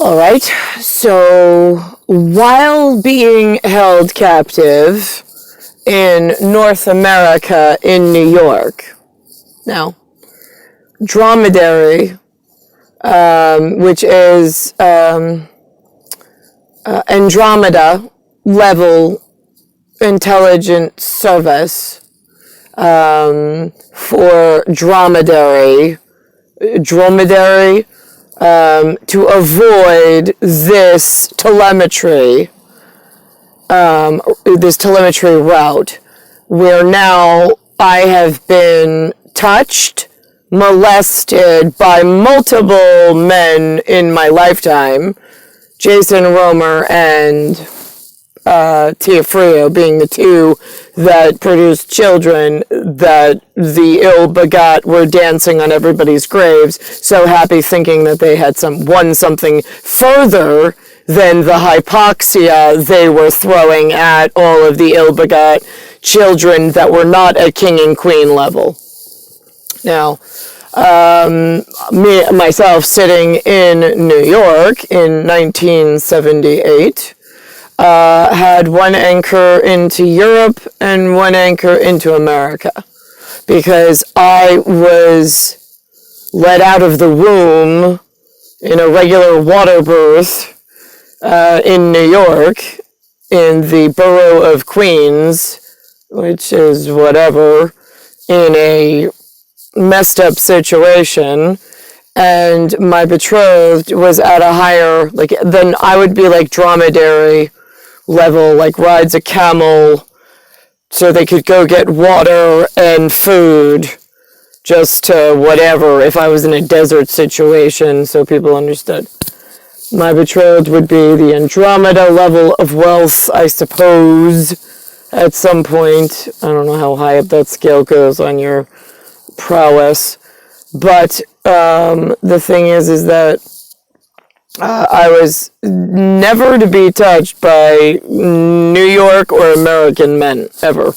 All right, so while being held captive in North America in New York, now, dromedary, which is Andromeda level intelligent service for dromedary, to avoid this telemetry route, where now I have been touched, molested by multiple men in my lifetime, Jason Roemer and TEOFRIO being the two that produced children that the ill-begot were dancing on everybody's graves, so happy thinking that they had won something further than the hypoxia they were throwing at all of the ill-begot children that were not at king and queen level. Now, myself sitting in New York in 1978, had one anchor into Europe and one anchor into America, because I was let out of the womb in a regular water birth in New York in the borough of Queens, which is whatever, in a messed up situation, and my betrothed was at a higher, then I would be dromedary level, rides a camel so they could go get water and food, just to whatever, if I was in a desert situation, so people understood. My betrothed would be the Andromeda level of wealth, I suppose, at some point. I don't know how high up that scale goes on your prowess, but the thing is that I was never to be touched by New York or American men, ever.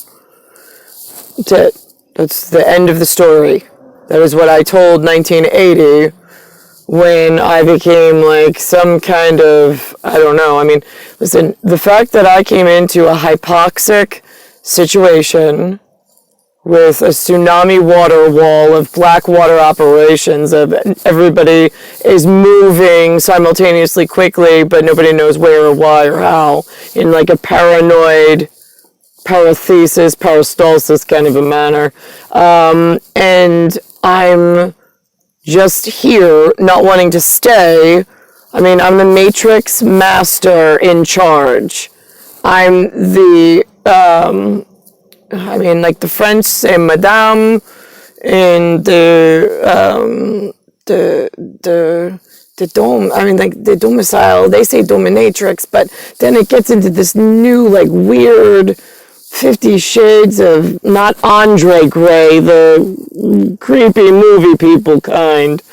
That's it. That's the end of the story. That is what I told 1980 when I became some kind of, I don't know, listen, the fact that I came into a hypoxic situation with a tsunami water wall of black water operations of everybody is moving simultaneously quickly, but nobody knows where or why or how, in a paranoid parathesis, peristalsis kind of a manner. And I'm just here, not wanting to stay. I'm the Matrix master in charge. I'm the, the French say madame, and the dome, the domicile, they say dominatrix, but then it gets into this new, weird 50 Shades of, not Andre Gray, the creepy movie people kind,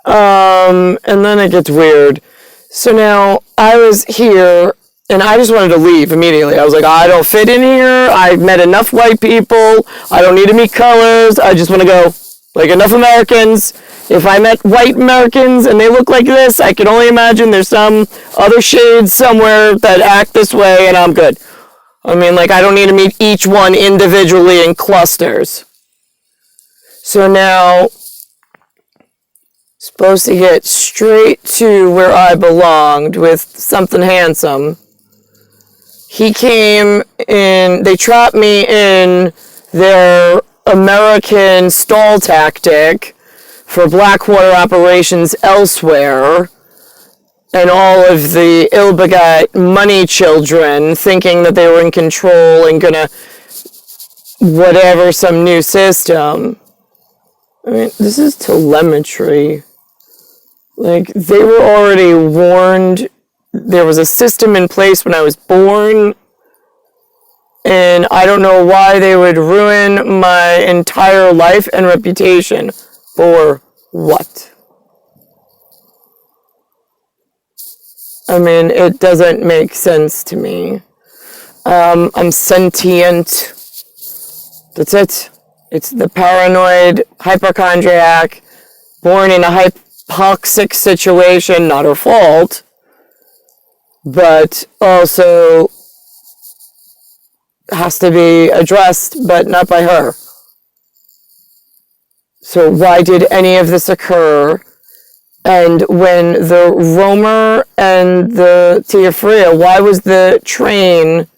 and then it gets weird. So now, I was here, and I just wanted to leave immediately. I was I don't fit in here. I've met enough white people. I don't need to meet colors. I just want to go. Enough Americans. If I met white Americans and they look like this, I can only imagine there's some other shades somewhere that act this way, and I'm good. I don't need to meet each one individually in clusters. So now, supposed to get straight to where I belonged with something handsome. He came in, they trapped me in their American stall tactic for Blackwater operations elsewhere, and all of the ill-begot money children thinking that they were in control and gonna whatever, some new system. This is telemetry. They were already warned. There was a system in place when I was born, and I don't know why they would ruin my entire life and reputation. For what? It doesn't make sense to me. I'm sentient. That's it. It's the paranoid hypochondriac, born in a hypoxic situation, not her fault. but also has to be addressed, but not by her. So why did any of this occur? And when the ROEMER and the TEOFRIO, why was the train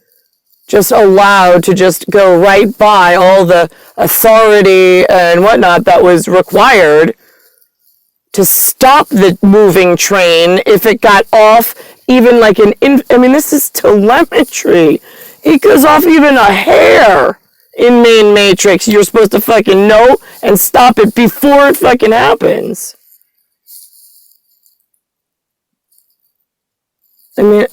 just allowed to just go right by all the authority and whatnot that was required to stop the moving train if it got off even like this is telemetry. It goes off even a hair in main matrix. You're supposed to fucking know and stop it before it fucking happens. I mean,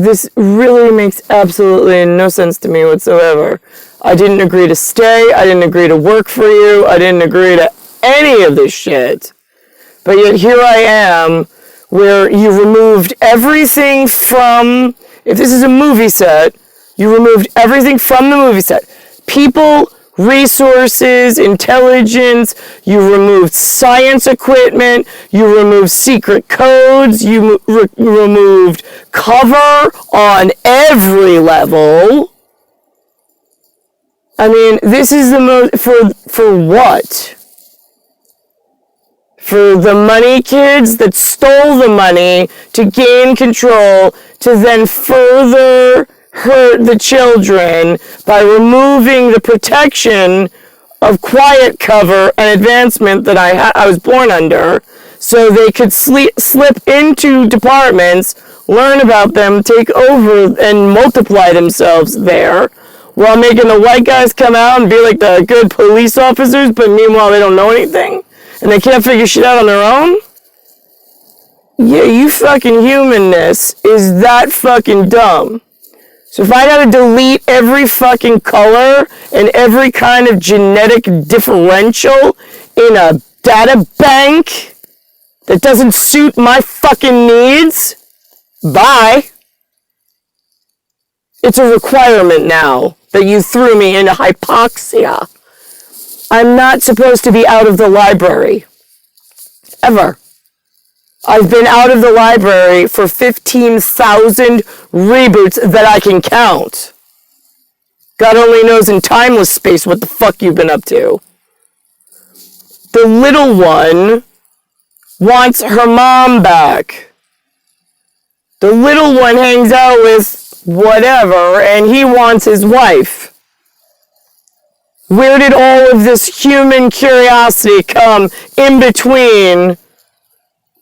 this really makes absolutely no sense to me whatsoever. I didn't agree to stay. I didn't agree to work for you. I didn't agree to any of this shit. But yet here I am, where you removed everything from, if this is a movie set, you removed everything from the movie set. People, resources, intelligence, you removed science equipment, you removed secret codes, you removed cover on every level. I mean, this is the most, for what? For the money kids that stole the money to gain control, to then further hurt the children by removing the protection of quiet cover and advancement that I was born under, so they could slip into departments, learn about them, take over, and multiply themselves there, while making the white guys come out and be like the good police officers, but meanwhile they don't know anything, and they can't figure shit out on their own? Yeah, you fucking humanness is that fucking dumb. So if I gotta delete every fucking color and every kind of genetic differential in a data bank that doesn't suit my fucking needs, bye. It's a requirement now that you threw me into hypoxia. I'm not supposed to be out of the library. Ever. I've been out of the library for 15,000 reboots that I can count. God only knows in timeless space what the fuck you've been up to. The little one wants her mom back. The little one hangs out with whatever, and he wants his wife. Where did all of this human curiosity come in between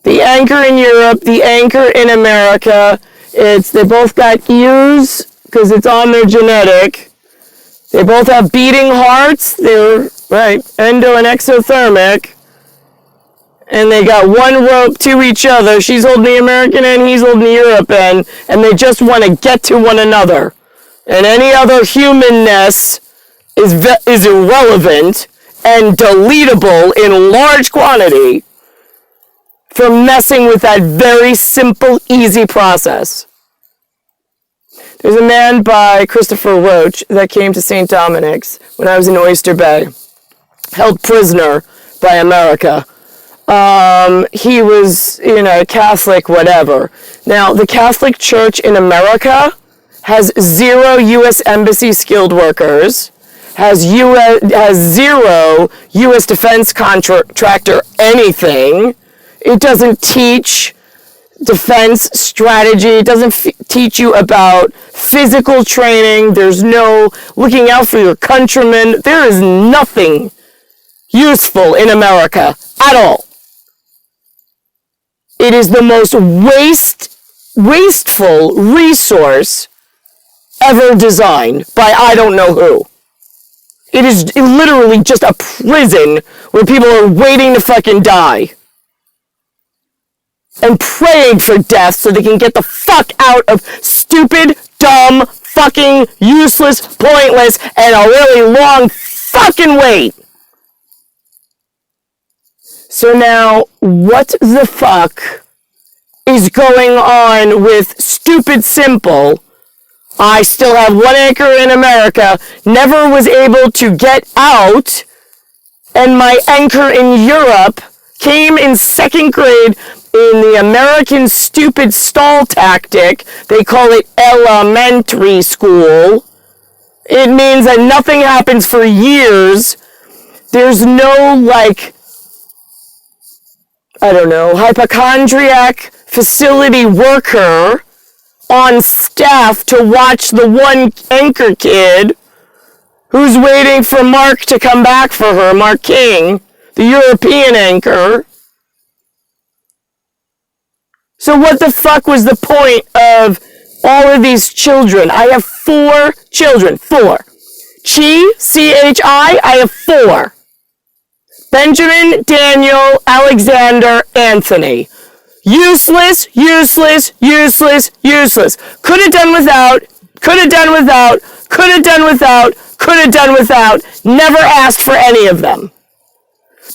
the anchor in Europe, the anchor in America? They both got U's because it's on their genetic. They both have beating hearts. They're, right, endo and exothermic. And they got one rope to each other. She's holding the American end, he's holding the Europe end. And they just want to get to one another. And any other humanness is irrelevant and deletable in large quantity for messing with that very simple, easy process. There's a man by Christopher Roach that came to St. Dominic's when I was in Oyster Bay, held prisoner by America. He was, Catholic, whatever. Now, the Catholic Church in America has 0 U.S. Embassy skilled workers, has 0 U.S. defense contractor anything. It doesn't teach defense strategy. It doesn't teach you about physical training. There's no looking out for your countrymen. There is nothing useful in America at all. It is the most wasteful resource ever designed by I don't know who. It is literally just a prison where people are waiting to fucking die and praying for death so they can get the fuck out of stupid, dumb, fucking useless, pointless, and a really long fucking wait. So now, what the fuck is going on with stupid simple? I still have one anchor in America, never was able to get out, and my anchor in Europe came in 2nd grade in the American stupid stall tactic, they call it elementary school. It means that nothing happens for years. There's no, like, I don't know, hypochondriac facility worker on staff to watch the one anchor kid who's waiting for Mark to come back for her, Mark King, the European anchor. So what the fuck was the point of all of these children? I have 4 children. 4. Chi, C-H-I, I have 4. Benjamin, Daniel, Alexander, Anthony. Useless, useless, useless, useless. Could have done without, could have done without, could have done without, could have done without. Never asked for any of them.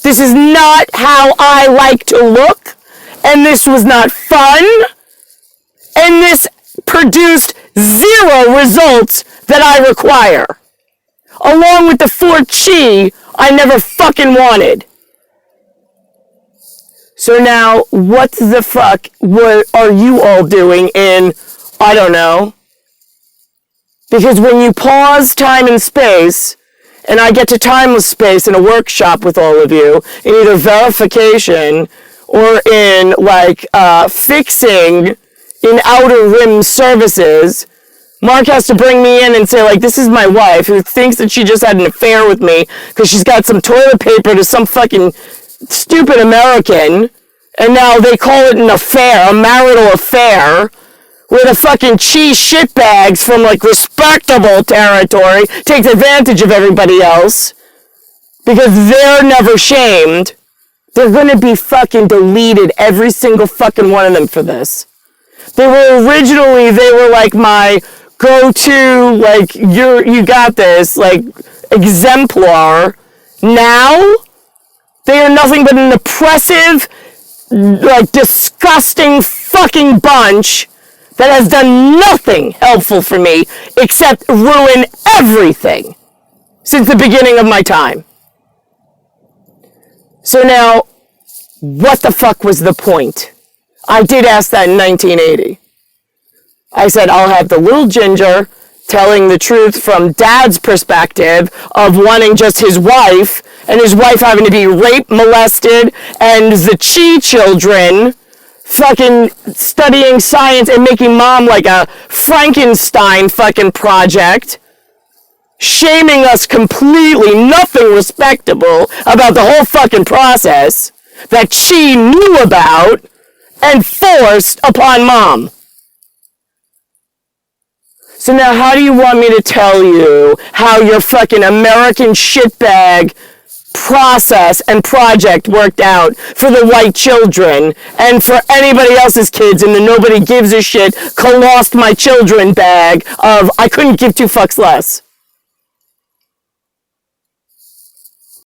This is not how I like to look, and this was not fun, and this produced 0 results that I require. Along with the 4 chi I never fucking wanted. So now, what the fuck are you all doing in, I don't know? Because when you pause time and space, and I get to timeless space in a workshop with all of you, in either verification or in, like, fixing in outer rim services, Mark has to bring me in and say, like, this is my wife who thinks that she just had an affair with me because she's got some toilet paper to some fucking stupid American, and now they call it an affair, a marital affair, where the fucking cheese shitbags from, like, respectable territory takes advantage of everybody else because they're never shamed. They're gonna be fucking deleted, every single fucking one of them, for this. They were like my go-to, like, you got this, like, exemplar. Now, they are nothing but an oppressive, like, disgusting fucking bunch that has done nothing helpful for me except ruin everything since the beginning of my time. So now, what the fuck was the point? I did ask that in 1980. I said, I'll have the little ginger telling the truth from dad's perspective of wanting just his wife, and his wife having to be raped, molested, and the Chi children fucking studying science and making mom like a Frankenstein fucking project, shaming us completely, nothing respectable about the whole fucking process that she knew about and forced upon mom. So now how do you want me to tell you how your fucking American shitbag process and project worked out for the white children and for anybody else's kids in the nobody gives a shit, lost my children bag of I couldn't give 2 fucks less?